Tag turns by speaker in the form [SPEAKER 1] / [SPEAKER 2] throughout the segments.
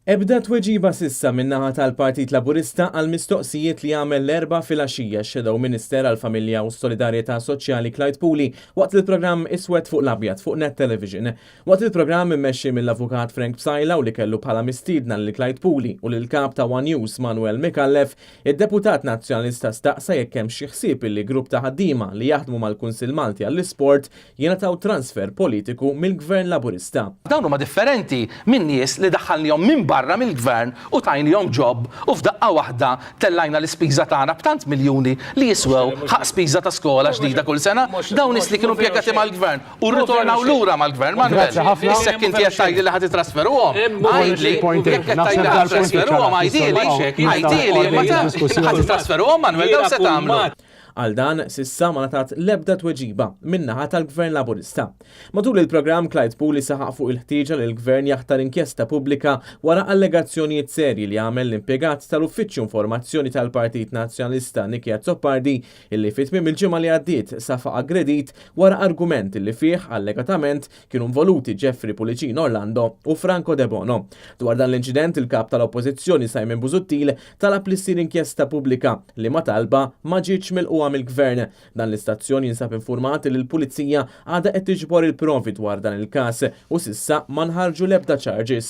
[SPEAKER 1] Ebda tweġiba sissa min-naħa tal-Partit Laburista għal mistoqsijiet li għamel l-erba' filgħaxija x-Shadow Minister għall-Familja u s-Solidarjetà Soċjali Clyde Pooley waqt il-programm Iswed fuq l-Abjad fuq Net Television. Waqt il-programm immexxi mill-Avukat Frank Psajla u li kellu bħala mistiedna lil Clyde Pooley u lill-kap ta' One News Manuel Mikallef, id-Deputat Nazzjonalista staqsa jekk hemm xi ħsieb li grupp ta' ħaddiema li jaħdmu mal-Kunsill Malti għall-Isport jingħataw transfer politiku mill-Gvern Laburista.
[SPEAKER 2] Dawn huma differenti minn nies li daħħalnihom minn barra mill-gvern u tajnihom ġob u f'daqqa waħda tellajna l-ispiża tagħna b'tant miljuni li jiswew ħaq spiża ta' skola ġdida kull sena. Dawn nies li kienu pjegati mal-gvern u rritornaw lura mal-gvern. Manuel, issek inti qed tgħidli li ħad titrasferuhom. Għajdli, jekk qed tgħidli ħad titrasferuhom għajdili meta ħad titrasferuhom Manuel dawn se tagħmlu.
[SPEAKER 1] Għal dan sissa ma natat l-ebda tweġiba min-naħa tal-Gvern Laburista. Matul il-programm Clyde Pooley saħaq fuq il-ħtieġa li l-Gvern jaħtar inkjesta pubblika wara allegazzjonijiet serji li għamel l-impjegat tal-Uffiċċju Informazzjoni tal-Partit Nazzjonalista Nicky Azzopardi illi fit-tmiem il-ġimgħa li għaddiet safa aggredit wara argument li fih allegatament kienu involuti Jeffrey Pulicino Orlando u Franco De Bono. Dwar dan l-inċident il-kap tal-Oppożizzjoni Simon Busuttil talab li ssir inkjesta pubblika li ma talba ma ġietx milquha mill-Gvern. Dan l-istazzjoni jinsab informati li l-Pulizija għadha qed tiġbor il-provi dwar dan il-każ u sissa ma nħarġu l-ebda charges.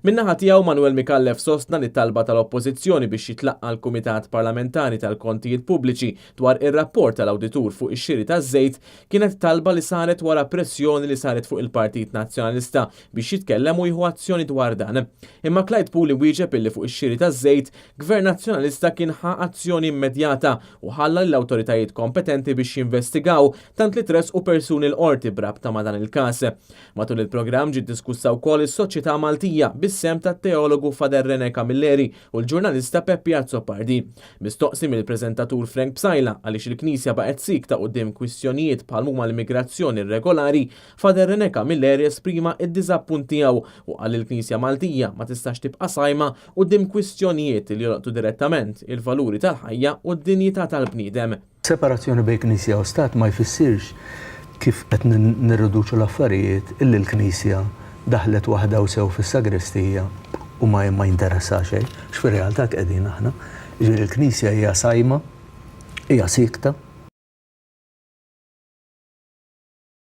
[SPEAKER 1] Min-naħa tiegħu Manuel Mikallef sostna li talba tal-Oppożizzjoni biex jitlaqqa l-Kumitat Parlamentari tal-Kontijiet Pubbliċi dwar ir-rapport tal-Awditur fuq ix-xiri taż-żejt kienet talba li saret wara pressjoni li saret fuq il-Partit Nazzjonalista biex jitkellem u jieħu azzjoni dwar dan. Imma Clyde Pooley wieġeb illi fuq ix-xiri taż-żejt Gvern Nazzjonalista kien ħa azzjoni immedjata u ħalla l-awtoritajiet kompetenti biex jinvestigaw tant li tresqu persuni l-qorti brabta ma' dan il-każ. Matul il-programm ġiet diskussa wkoll is-Soċjetà Maltija bis-sem tat-teologu Fader René Camilleri u l-ġurnalista Peppi Azzopardi. Mistoqsi mill-preżentatur Frank Psajla għaliex il-Knisja baqgħet sikta quddiem kwistjonijiet bħal huma l-immigrazzjoni irregolari, Fader René Camilleri esprima id-diżappunt tiegħu u qal il-Knisja Maltija ma tistax tibqa' sajma quddiem kwistjonijiet li jolqtu direttament il-valuri tal-ħajja u d-dinjità tal-bniedem.
[SPEAKER 3] Separazzjoni bejn Knisja u Stat ma jfissirx kif qed nirriduċu l-affarijiet illi l-Knisja daħlet waħda u sew fis-sagristija u ma jinteressa xejn, x'fir-realtà qegħdin aħna. Ġifieri l-Knisja hija sajma, hija sikta,